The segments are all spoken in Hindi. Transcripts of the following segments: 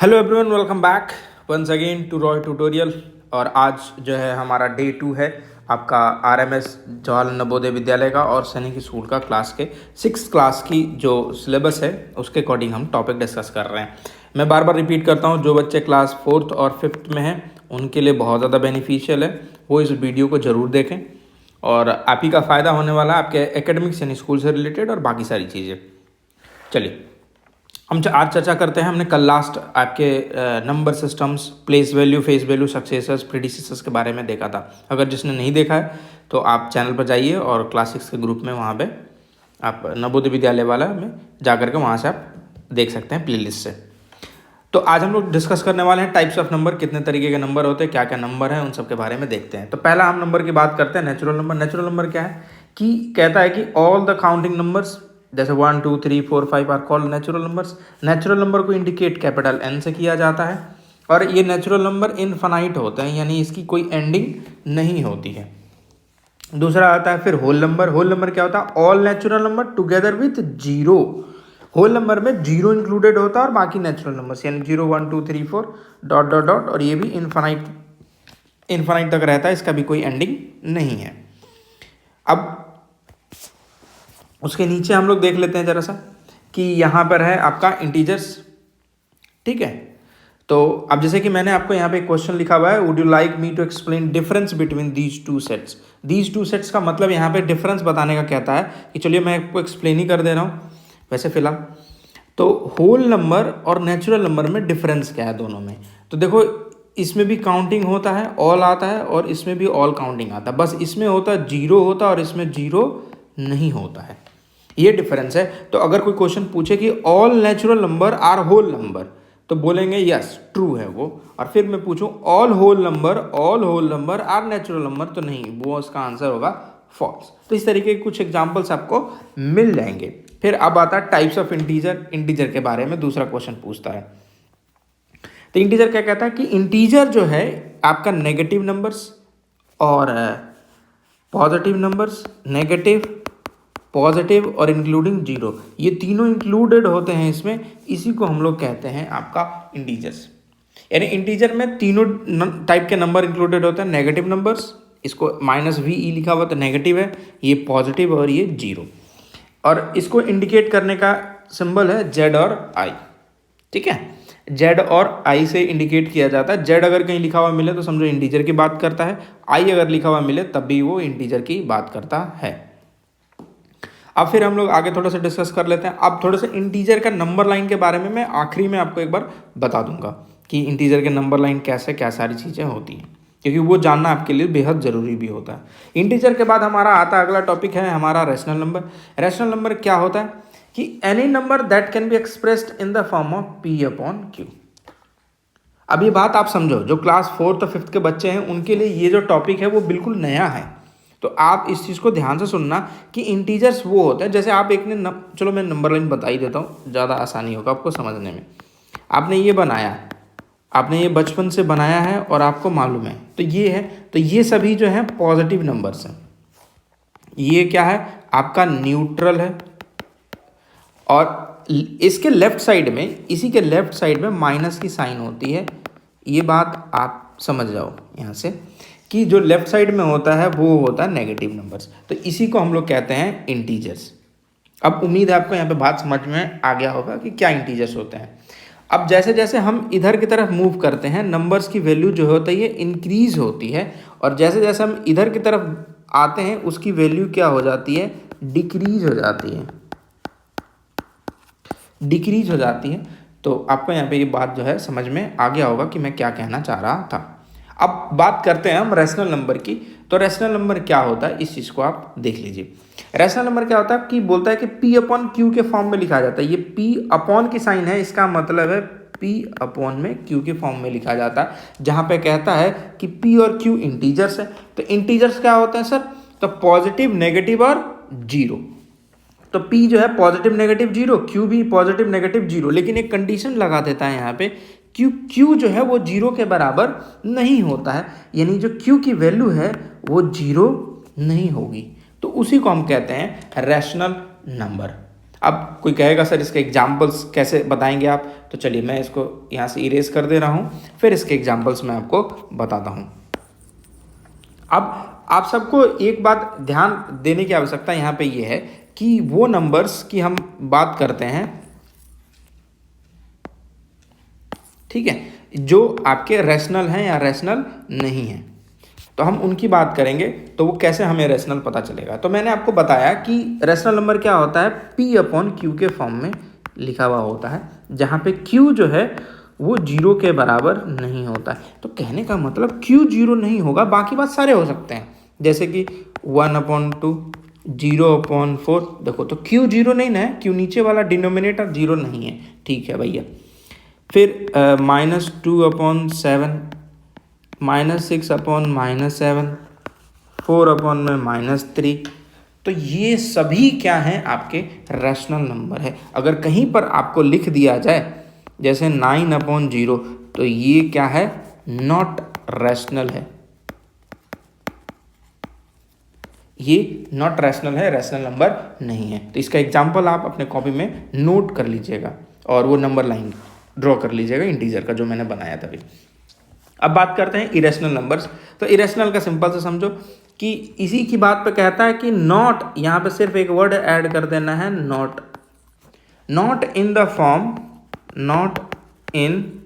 Hello everyone, welcome back once again to Roy tutorial. और आज जो है हमारा डे 2 है आपका आरएमएस जवाहरलाल नवोदय विद्यालय का और सैनिक स्कूल का क्लास के 6th क्लास की जो सिलेबस है उसके अकॉर्डिंग हम टॉपिक डिस्कस कर रहे हैं। मैं बार बार रिपीट करता हूँ, जो बच्चे क्लास 4th और 5th में हैं उनके लिए बहुत ज़्यादा बेनिफिशियल है, वो इस वीडियो को ज़रूर देखें और आप ही का फ़ायदा होने वाला है आपके एकेडमिक्स यानी स्कूल से रिलेटेड और बाकी सारी चीज़ें। चलिए हम आज चर्चा करते हैं। हमने कल लास्ट आपके number systems, place value, face value, successors, predecessors के बारे में देखा था। अगर जिसने नहीं देखा है तो आप चैनल पर जाइए और क्लास 6 के ग्रुप में वहाँ पे आप नवोदय विद्यालय वाला में जा करके वहाँ से आप देख सकते हैं प्लेलिस्ट से। तो आज हम लोग डिस्कस करने वाले हैं टाइप्स ऑफ नंबर, कितने तरीके के नंबर होते हैं, क्या क्या नंबर हैं, उन सब के बारे में देखते हैं। तो पहला हम नंबर की बात करते हैं, नेचुरल नंबर। नेचुरल नंबर क्या है कि कहता है कि ऑल द काउंटिंग नंबर्स जैसे 1 2 3 4 5 are called natural numbers. Natural number को इंडिकेट कैपिटल N से किया जाता है और ये नेचुरल नंबर इनफाइनाइट होते हैं, यानी इसकी कोई एंडिंग नहीं होती है। दूसरा आता है फिर होल नंबर। होल नंबर क्या होता है? All natural number together with zero. Whole number में जीरो इंक्लूडेड होता है और बाकी नेचुरल नंबर्स यानी 0 1 2 3 4 डॉट डॉट डॉट, और ये भी इनफाइनाइट तक रहता है, इसका भी कोई एंडिंग नहीं है। अब उसके नीचे हम लोग देख लेते हैं जरा सा कि यहाँ पर है आपका इंटीजर्स, ठीक है। तो अब जैसे कि मैंने आपको यहाँ पे एक क्वेश्चन लिखा हुआ है, would you like me to explain difference between these two sets. These two sets का मतलब यहाँ पे डिफरेंस बताने का कहता है कि चलिए मैं आपको एक्सप्लेन ही कर दे रहा हूँ वैसे फिलहाल। तो होल नंबर और नेचुरल नंबर में डिफरेंस क्या है दोनों में? तो देखो, इसमें भी काउंटिंग होता है, ऑल आता है, और इसमें भी ऑल काउंटिंग आता है। बस इसमें होता है जीरो होता है और इसमें जीरो नहीं होता है, ये डिफरेंस है। तो अगर कोई क्वेश्चन पूछे कि all natural number are whole number, तो बोलेंगे यस ट्रू है वो। और फिर मैं पूछूं all whole number are natural number, तो नहीं, वो उसका आंसर होगा फॉल्स। तो इस तरीके के कुछ एग्जांपल्स आपको मिल जाएंगे। फिर अब आता है टाइप्स ऑफ इंटीजर। इंटीजर के बारे में दूसरा क्वेश्चन पूछता है। तो इंटीजर क्या कहता है कि इंटीजर जो है आपका नेगेटिव नंबर्स और पॉजिटिव नंबर्स, नेगेटिव, पॉजिटिव और इंक्लूडिंग जीरो, ये तीनों इंक्लूडेड होते हैं इसमें। इसी को हम लोग कहते हैं आपका इंटीजर्स। यानी इंटीजर में तीनों टाइप के नंबर इंक्लूडेड होते हैं। नेगेटिव नंबर्स, इसको -VE लिखा हुआ तो नेगेटिव है, ये पॉजिटिव और ये जीरो। और इसको इंडिकेट करने का सिंबल है Z और I, ठीक है। Z और I से इंडिकेट किया जाता है। Z अगर कहीं लिखा हुआ मिले तो समझो इंटीजर की बात करता है, I अगर लिखा हुआ मिले तब भी वो इंटीजर की बात करता है। अब फिर हम लोग आगे थोड़ा सा डिस्कस कर लेते हैं। अब थोड़ा सा इंटीजर का नंबर लाइन के बारे में मैं आखिरी में आपको एक बार बता दूंगा कि इंटीजर के नंबर लाइन कैसे क्या सारी चीज़ें होती हैं, क्योंकि वो जानना आपके लिए बेहद ज़रूरी भी होता है। इंटीजर के बाद हमारा आता अगला टॉपिक है हमारा रैशनल नंबर। रैशनल नंबर क्या होता है कि any number that can be expressed in the form of P/Q। अब ये बात आप समझो, जो क्लास 4th और 5th के बच्चे हैं उनके लिए ये जो टॉपिक है वो बिल्कुल नया है। तो आप इस चीज़ को ध्यान से सुनना कि इंटीजर्स वो होता है, जैसे आप एक ने चलो मैं नंबर लाइन बता ही देता हूँ, ज़्यादा आसानी होगा आपको समझने में। आपने ये बनाया, आपने ये बचपन से बनाया है और आपको मालूम है, तो ये है, तो ये सभी जो है पॉजिटिव नंबर्स हैं। ये क्या है आपका न्यूट्रल है, और इसके लेफ्ट साइड में, इसी के लेफ्ट साइड में माइनस की साइन होती है। ये बात आप समझ जाओ यहाँ से कि जो लेफ्ट साइड में होता है वो होता है नेगेटिव नंबर्स। तो इसी को हम लोग कहते हैं इंटीजर्स। अब उम्मीद है आपको यहाँ पे बात समझ में आ गया होगा कि क्या इंटीजर्स होते हैं। अब जैसे जैसे हम इधर की तरफ मूव करते हैं, नंबर्स की वैल्यू जो होती है इंक्रीज होती है, और जैसे जैसे हम इधर की तरफ आते हैं उसकी वैल्यू क्या हो जाती है? डिक्रीज हो जाती है, डिक्रीज हो जाती है। तो आपको यहाँ पे ये बात जो है समझ में आ गया होगा कि मैं क्या कहना चाह रहा था। अब बात करते हैं हम रैशनल नंबर की। तो रैशनल नंबर क्या होता है, इस चीज़ को आप देख लीजिए। रैशनल नंबर क्या होता है कि बोलता है कि P/Q के फॉर्म में लिखा जाता है। ये P/ की साइन है, इसका मतलब है P/ में Q के फॉर्म में लिखा जाता है, जहाँ पे कहता है कि P और Q इंटीजर्स है। तो इंटीजर्स क्या होते हैं सर? तो पॉजिटिव, नेगेटिव और जीरो। तो P जो है पॉजिटिव, नेगेटिव, जीरो, Q भी पॉजिटिव, नेगेटिव, जीरो। लेकिन एक कंडीशन लगा देता है यहाँ पे, Q जो है वो जीरो के बराबर नहीं होता है, यानी जो Q की वैल्यू है वो जीरो नहीं होगी। तो उसी को हम कहते हैं रैशनल नंबर। अब कोई कहेगा सर इसके एग्जाम्पल्स कैसे बताएंगे आप, तो चलिए मैं इसको यहाँ से इरेज कर दे रहा हूँ, फिर इसके एग्जाम्पल्स मैं आपको बताता हूँ। अब आप सबको एक बात ध्यान देने की आवश्यकता यहाँ पे ये है कि वो नंबर्स की हम बात करते हैं, ठीक है, जो आपके रैशनल हैं या रैशनल नहीं हैं, तो हम उनकी बात करेंगे। तो वो कैसे हमें रैशनल पता चलेगा, तो मैंने आपको बताया कि रैशनल नंबर क्या होता है, P अपॉन Q के फॉर्म में लिखा हुआ होता है, जहाँ पे Q जो है वो 0 के बराबर नहीं होता है। तो कहने का मतलब Q 0 नहीं होगा, बाकी बात सारे हो सकते हैं, जैसे कि 1/2, 0/4। देखो तो Q 0 नहीं ना है, Q नीचे वाला डिनोमिनेटर 0 नहीं है, ठीक है भैया। फिर -2/7, -6/-7, 4/-3। तो ये सभी क्या हैं, आपके रैशनल नंबर है। अगर कहीं पर आपको लिख दिया जाए जैसे 9/0, तो ये क्या है, नॉट रैशनल है, ये नॉट रैशनल है, रैशनल नंबर नहीं है। तो इसका एग्जाम्पल आप अपने कॉपी में नोट कर लीजिएगा और वो नंबर लाइन ड्रॉ कर लीजिएगा इंटीजर का, जो मैंने बनाया था अभी। अब बात करते हैं इरेशनल नंबर्स। तो इरेशनल का सिंपल से समझो कि इसी की बात पे कहता है कि नॉट, यहाँ पे सिर्फ एक वर्ड ऐड कर देना है, not. Not in the form, not in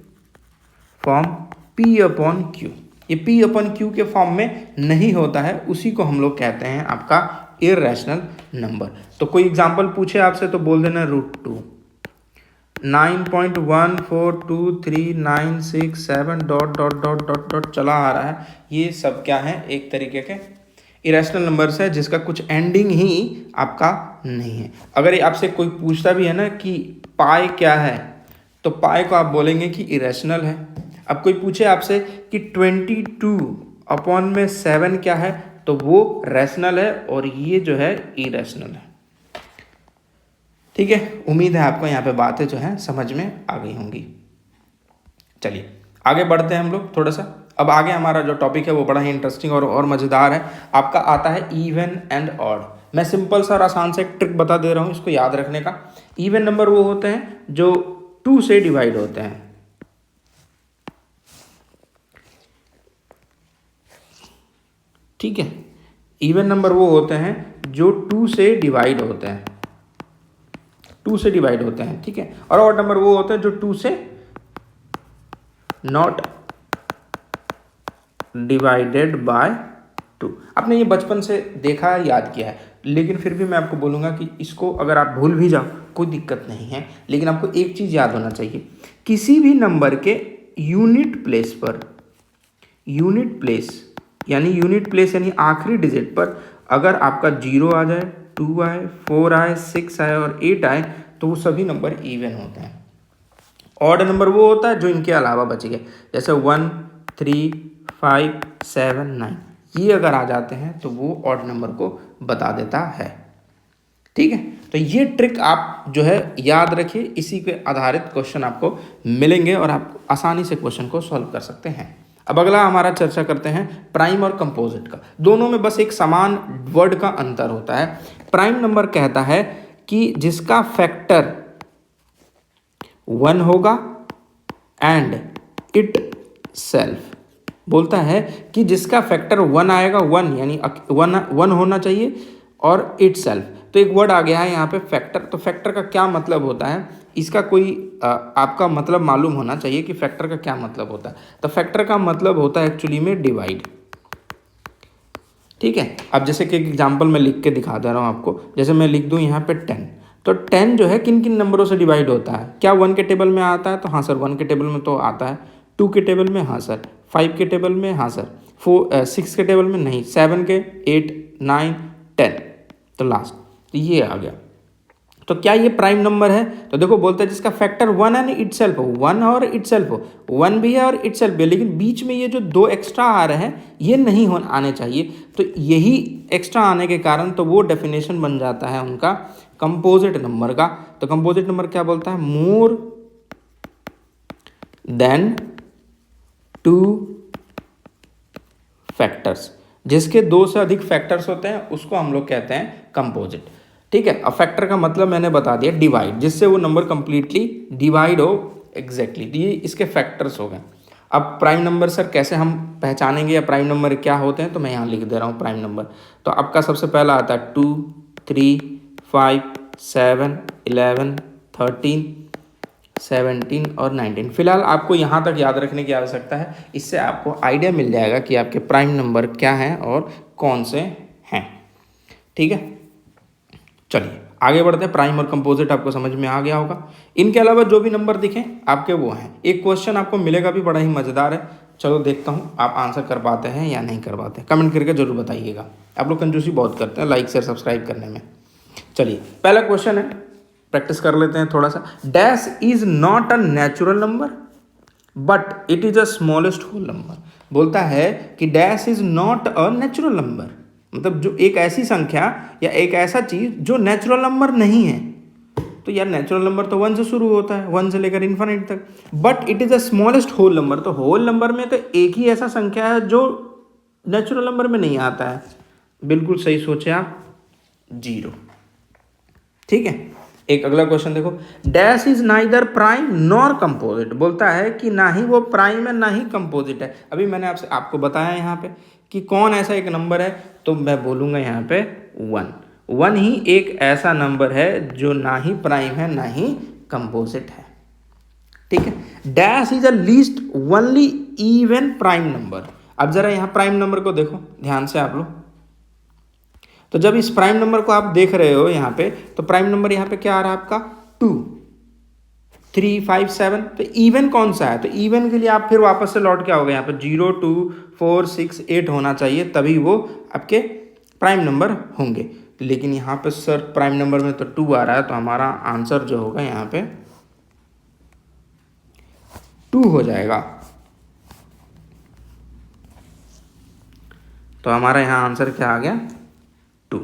form P/Q। ये P/Q के फॉर्म में नहीं होता है, उसी को हम लोग कहते हैं आपका इरेशनल नंबर। तो कोई एग्जांपल पूछे आपसे तो बोल देना √2, 9.142396 ... चला आ रहा है। ये सब क्या है, एक तरीके के इरेशनल नंबर्स है जिसका कुछ एंडिंग ही आपका नहीं है। अगर ये आपसे कोई पूछता भी है ना कि पाई क्या है, तो पाई को आप बोलेंगे कि इरेशनल है। अब कोई पूछे आपसे कि 22/7 क्या है, तो वो रैशनल है और ये जो है इरेशनल है। ठीक है, उम्मीद है आपको यहाँ पे बातें जो हैं समझ में आ गई होंगी। चलिए आगे बढ़ते हैं हम लोग थोड़ा सा। अब आगे हमारा जो टॉपिक है वो बड़ा ही इंटरेस्टिंग और मज़ेदार है। आपका आता है इवन एंड ऑड। मैं सिंपल सा और आसान से एक ट्रिक बता दे रहा हूँ इसको याद रखने का। इवन नंबर वो होते हैं जो 2 से डिवाइड होते हैं, ठीक है। इवन नंबर वो होते हैं जो 2 से डिवाइड होते हैं, 2 से डिवाइड होते हैं, ठीक है। और ऑड नंबर वो होते हैं जो 2 से नॉट डिवाइडेड बाय 2। आपने ये बचपन से देखा है, याद किया है, लेकिन फिर भी मैं आपको बोलूँगा कि इसको अगर आप भूल भी जाओ कोई दिक्कत नहीं है, लेकिन आपको एक चीज़ याद होना चाहिए, किसी भी नंबर के यूनिट प्लेस पर, यूनिट प्लेस यानी आखिरी डिजिट पर अगर आपका 0 आ जाए, 2 आए, 4 आए, 6 आए और 8 आए, तो वो सभी नंबर इवन होते हैं। ऑड नंबर वो होता है जो इनके अलावा बच गए, जैसे 1, 3, 5, 7, 9, ये अगर आ जाते हैं तो वो ऑड नंबर को बता देता है, ठीक है। तो ये ट्रिक आप जो है याद रखिए, इसी पे आधारित क्वेश्चन आपको मिलेंगे और आप आसानी से क्वेश्चन को सॉल्व कर सकते हैं। अब अगला हमारा चर्चा करते हैं प्राइम और कंपोजिट का। दोनों में बस एक समान वर्ड का अंतर होता है। प्राइम नंबर कहता है कि जिसका फैक्टर 1 होगा एंड इट सेल्फ, बोलता है कि जिसका फैक्टर 1 आएगा, 1 यानी 1 होना चाहिए, और इट सेल्फ। तो एक वर्ड आ गया है यहाँ पे फैक्टर। तो फैक्टर का क्या मतलब होता है, इसका कोई आपका मतलब मालूम होना चाहिए कि फैक्टर का क्या मतलब होता है। तो फैक्टर का मतलब होता है एक्चुअली में डिवाइड, ठीक है। अब जैसे कि एग्जांपल मैं लिख के दिखा दे रहा हूँ आपको, जैसे मैं लिख दूँ यहाँ पे 10, तो 10 जो है किन किन नंबरों से डिवाइड होता है, क्या 1 के टेबल में आता है, तो हाँ सर 1 के टेबल में तो आता है, 2 के टेबल में हाँ सर, 5 के टेबल में हाँ सर, 6 के टेबल में नहीं, 7 के, 8, 9, 10, तो लास्ट, तो ये आ गया। तो क्या ये प्राइम नंबर है, तो देखो बोलता है जिसका फैक्टर 1 एंड इट सेल्फ हो, 1 और इट सेल्फ हो, 1 भी है और इट सेल्फ भी है, लेकिन बीच में ये जो 2 एक्स्ट्रा आ रहे हैं ये नहीं आने चाहिए। तो यही एक्स्ट्रा आने के कारण तो वो डेफिनेशन बन जाता है उनका कंपोजिट नंबर का। तो कंपोजिट नंबर क्या बोलता है, मोर देन 2 फैक्टर्स, जिसके 2 से अधिक फैक्टर्स होते हैं उसको हम लोग कहते हैं कंपोजिट। ठीक है। अब फैक्टर का मतलब मैंने बता दिया डिवाइड, जिससे वो नंबर कंप्लीटली डिवाइड हो एग्जैक्टली। ये इसके फैक्टर्स हो गए। अब प्राइम नंबर सर कैसे हम पहचानेंगे या प्राइम नंबर क्या होते हैं, तो मैं यहाँ लिख दे रहा हूँ प्राइम नंबर। तो आपका सबसे पहला आता है 2, 3, 5, 7, 11, 13, 17 और 19। फिलहाल आपको यहाँ तक याद रखने की आवश्यकता है, इससे आपको आइडिया मिल जाएगा कि आपके प्राइम नंबर क्या हैं और कौन से हैं। ठीक है, चलिए आगे बढ़ते हैं। प्राइम और कंपोजिट आपको समझ में आ गया होगा। इनके अलावा जो भी नंबर दिखें आपके वो हैं। एक क्वेश्चन आपको मिलेगा भी, बड़ा ही मज़ेदार है। चलो देखता हूँ आप आंसर कर पाते हैं या नहीं कर पाते, कमेंट करके जरूर बताइएगा। आप लोग कंजूसी बहुत करते हैं लाइक शेयर सब्सक्राइब करने में। चलिए पहला क्वेश्चन है, प्रैक्टिस कर लेते हैं थोड़ा सा। Dash is not a natural number but it is a smallest whole number. बोलता है कि dash is not a natural number, मतलब जो एक ऐसी संख्या या एक ऐसा चीज जो नेचुरल नंबर नहीं है। तो यार नेचुरल नंबर तो 1 से शुरू होता है, 1 से लेकर इन्फिनिट तक। But it is a smallest whole number, तो होल नंबर में तो एक ही ऐसा संख्या है जो नेचुरल नंबर में नहीं आता है। बिल्कुल सही सोचे आप, 0। ठीक है, एक अगला क्वेश्चन देखो। Dash is neither prime nor composite. बोलता है कि ना ही वो प्राइम है ना ही कंपोजिट है। अभी मैंने आपको बताया यहाँ पे कि कौन ऐसा एक नंबर है, तो मैं बोलूँगा यहाँ पे 1। 1 ही एक ऐसा नंबर है जो ना ही प्राइम है ना ही कंपोजिट है। ठीक है, dash is a least only even prime number. अब जरा यहाँ प्राइम नंबर को देखो ध्यान से आप लोग। तो जब इस प्राइम नंबर को आप देख रहे हो यहाँ पे, तो प्राइम नंबर यहाँ पे क्या आ रहा है आपका 2, 3, 5, 7। तो इवन कौन सा है, तो इवन के लिए आप फिर वापस से लौट के आओगे यहाँ पे 0, 2, 4, 6, 8 होना चाहिए, तभी वो आपके प्राइम नंबर होंगे। लेकिन यहाँ पे सर प्राइम नंबर में तो 2 आ रहा है, तो हमारा आंसर जो होगा यहाँ पे 2 हो जाएगा। तो हमारा यहाँ आंसर क्या आ गया 2।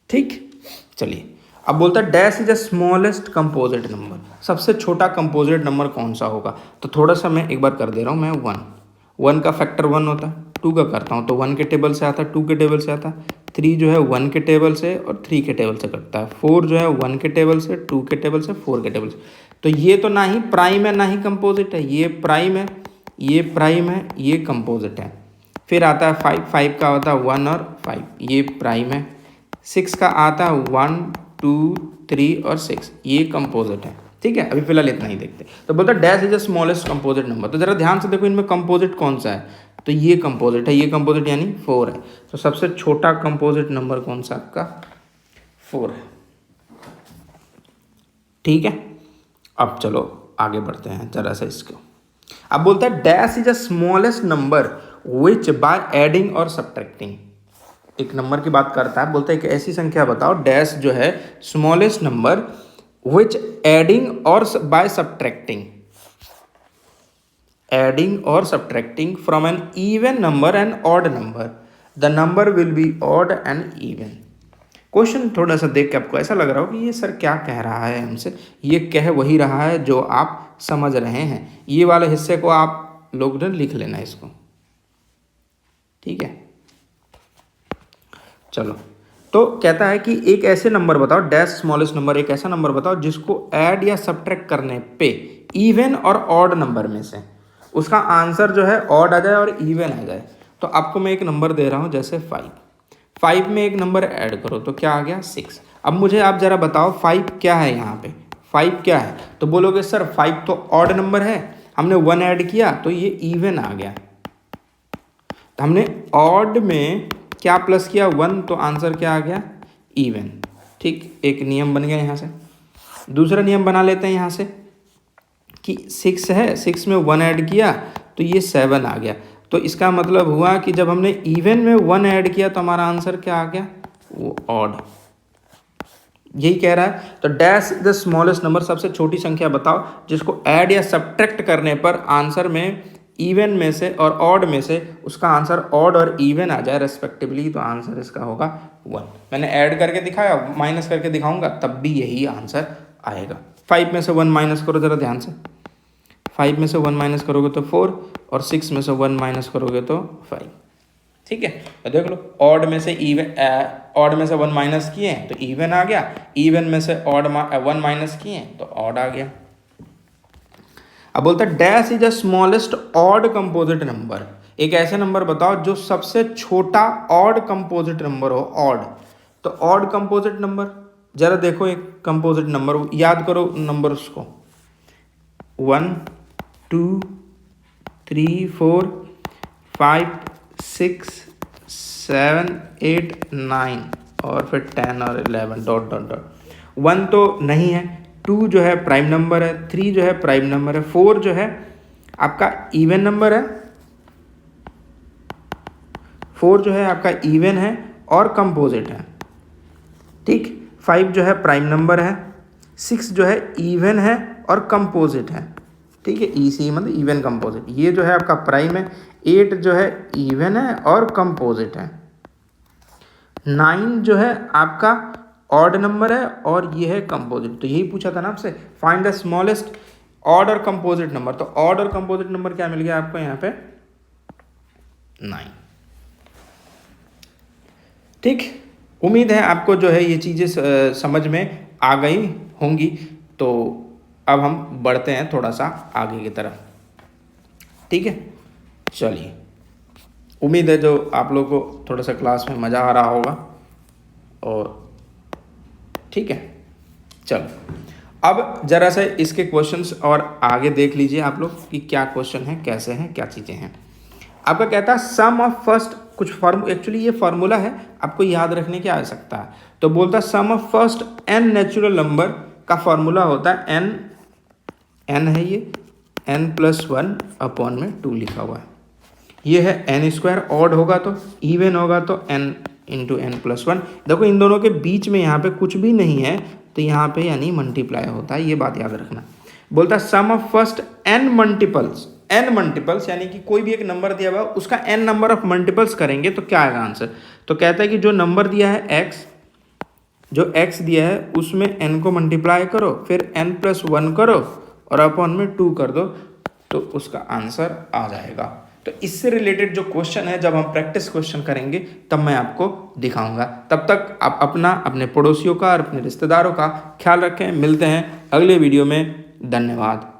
ठीक, चलिए अब बोलता है dash is a smallest composite number. सबसे छोटा कंपोजिट नंबर कौन सा होगा, तो थोड़ा सा मैं एक बार कर दे रहा हूँ। मैं 1 का फैक्टर 1 होता है, 2 का करता हूँ तो 1 के टेबल से आता है, 2 के टेबल से आता है, 3 जो है 1 के टेबल से और 3 के टेबल से कटता है, 4 जो है 1 के टेबल से, 2 के टेबल से, 4 के टेबल से। तो ये तो ना ही प्राइम है ना ही कंपोजिट है, ये प्राइम है, ये प्राइम है, ये कंपोजिट है। फिर आता है 5 का होता है 1 और 5, ये प्राइम है। 6 का आता है 1, 2, 3 और 6, ये कंपोजिट है। ठीक है, अभी फिलहाल इतना ही देखते। तो बोलता है dash is a smallest composite number. तो जरा ध्यान से देखो इनमें कंपोजिट कौन सा है, तो ये कंपोजिट है, ये कंपोजिट यानी 4 है। तो सबसे छोटा कंपोजिट नंबर कौन सा आपका 4 है। ठीक है, अब चलो आगे बढ़ते हैं जरा सा इसको। अब बोलता है dash is a smallest number which by adding और सब्ट्रैक्टिंग। एक नंबर की बात करता है, बोलता है एक ऐसी संख्या बताओ डैश जो है स्मॉलेस्ट नंबर विच एडिंग और बाय सब्ट्रैक्टिंग, एडिंग और subtracting from an even number and odd number, the number will be odd and even. Question थोड़ा सा देख के आपको ऐसा लग रहा हो कि ये सर क्या कह रहा है हमसे, ये कह वही रहा है जो आप समझ रहे हैं। ये वाले हिस्से को आप लोग ने लिख लेना इसको। ठीक है, चलो तो कहता है कि एक ऐसे नंबर बताओ डैश स्मॉलेस्ट नंबर, एक ऐसा नंबर बताओ जिसको ऐड या सब्ट्रैक्ट करने पे इवन और ऑड नंबर में से उसका आंसर जो है ऑड आ जाए और इवन आ जाए। तो आपको मैं एक नंबर दे रहा हूँ जैसे 5 में एक नंबर ऐड करो तो क्या आ गया 6। अब मुझे आप जरा बताओ 5 क्या है, यहाँ पे 5 क्या है, तो बोलोगे सर 5 तो ऑड नंबर है, हमने 1 ऐड किया तो ये इवन आ गया। तो हमने ऑड में क्या प्लस किया 1, तो आंसर क्या आ गया इवन। ठीक, एक नियम बन गया यहाँ से। दूसरा नियम बना लेते हैं यहाँ से कि 6 है, 6 में 1 ऐड किया तो ये 7 आ गया। तो इसका मतलब हुआ कि जब हमने इवन में 1 ऐड किया तो हमारा आंसर क्या आ गया वो ऑड। यही कह रहा है। तो डैश द स्मॉलेस्ट नंबर, सबसे छोटी संख्या बताओ जिसको ऐड या सब्ट्रैक्ट करने पर आंसर में इवन में से और ऑड में से उसका आंसर ऑड और इवन आ जाए रेस्पेक्टिवली, तो आंसर इसका होगा 1। मैंने ऐड करके दिखाया, माइनस करके दिखाऊंगा तब भी यही आंसर आएगा। 5 में से 1 माइनस करो जरा ध्यान से, 5 में से 1 माइनस करोगे तो 4 और 6 में से 1 माइनस करोगे तो 5। ठीक है, तो देख लो ऑड में से इवन ऑड में से 1 माइनस किए तो इवन आ गया, इवन में से ऑड 1 माइनस किए तो ऑड आ गया। अब बोलता है dash is a smallest odd composite number, एक ऐसे नंबर बताओ जो सबसे छोटा ऑड कंपोजिट नंबर हो, ऑड। तो ऑड कंपोजिट नंबर, जरा देखो एक कंपोजिट नंबर याद करो नंबर उसको, 1 2 3 4 5 6 7 8 9 और फिर 10 और 11 डॉट डॉट डॉट। 1 तो नहीं है, 2 जो है प्राइम नंबर है, 3 जो है प्राइम नंबर है, 4 जो है आपका इवन नंबर है, 4 जो है आपका इवन है और कंपोजिट है, ठीक। 5 जो है प्राइम नंबर है, 6 जो है इवन है और कंपोजिट है, ठीक है। ईसी मतलब इवन कंपोजिट, ये जो है आपका प्राइम है। 8 जो है इवन है और कंपोजिट है। 9 जो है आपका ऑड नंबर है और ये है कंपोजिट। तो यही पूछा था ना आपसे, फाइंड द स्मॉलेस्ट ऑड और कंपोजिट नंबर। तो ऑड और कंपोजिट नंबर क्या मिल गया आपको यहाँ पे, 9, ठीक। उम्मीद है आपको जो है ये चीज़ें समझ में आ गई होंगी। तो अब हम बढ़ते हैं थोड़ा सा आगे की तरफ, ठीक है। चलिए, उम्मीद है जो आप लोगों को थोड़ा सा क्लास में मज़ा आ रहा होगा, और ठीक है। चलो अब ज़रा सा इसके क्वेश्चंस और आगे देख लीजिए आप लोग कि क्या क्वेश्चन है, कैसे हैं, क्या चीज़ें हैं। आपका कहता है सम ऑफ फर्स्ट, कुछ एक्चुअली ये फार्मूला है, आपको याद रखने की आवश्यकता है। तो बोलता है sum of first n natural number का फार्मूला होता है n है ये n+1 अपॉन में 2 लिखा हुआ है। ये है n² ऑड होगा तो, इवन होगा तो n इंटू n+1। देखो इन दोनों के बीच में यहाँ पे कुछ भी नहीं है तो यहाँ पे यानी मल्टीप्लाई होता है, ये बात याद रखना। बोलता है sum of first n multiples यानी कि कोई भी एक नंबर दिया हुआ उसका n नंबर ऑफ मल्टीपल्स करेंगे तो क्या आएगा आंसर। तो कहता है कि जो नंबर दिया है x, जो x दिया है उसमें n को मल्टीप्लाई करो, फिर n+1 करो और अपॉन में 2 कर दो, तो उसका आंसर आ जाएगा। तो इससे रिलेटेड जो क्वेश्चन है जब हम प्रैक्टिस क्वेश्चन करेंगे तब मैं आपको दिखाऊंगा। तब तक आप अपना, अपने पड़ोसियों का और अपने रिश्तेदारों का ख्याल रखें। मिलते हैं अगले वीडियो में। धन्यवाद।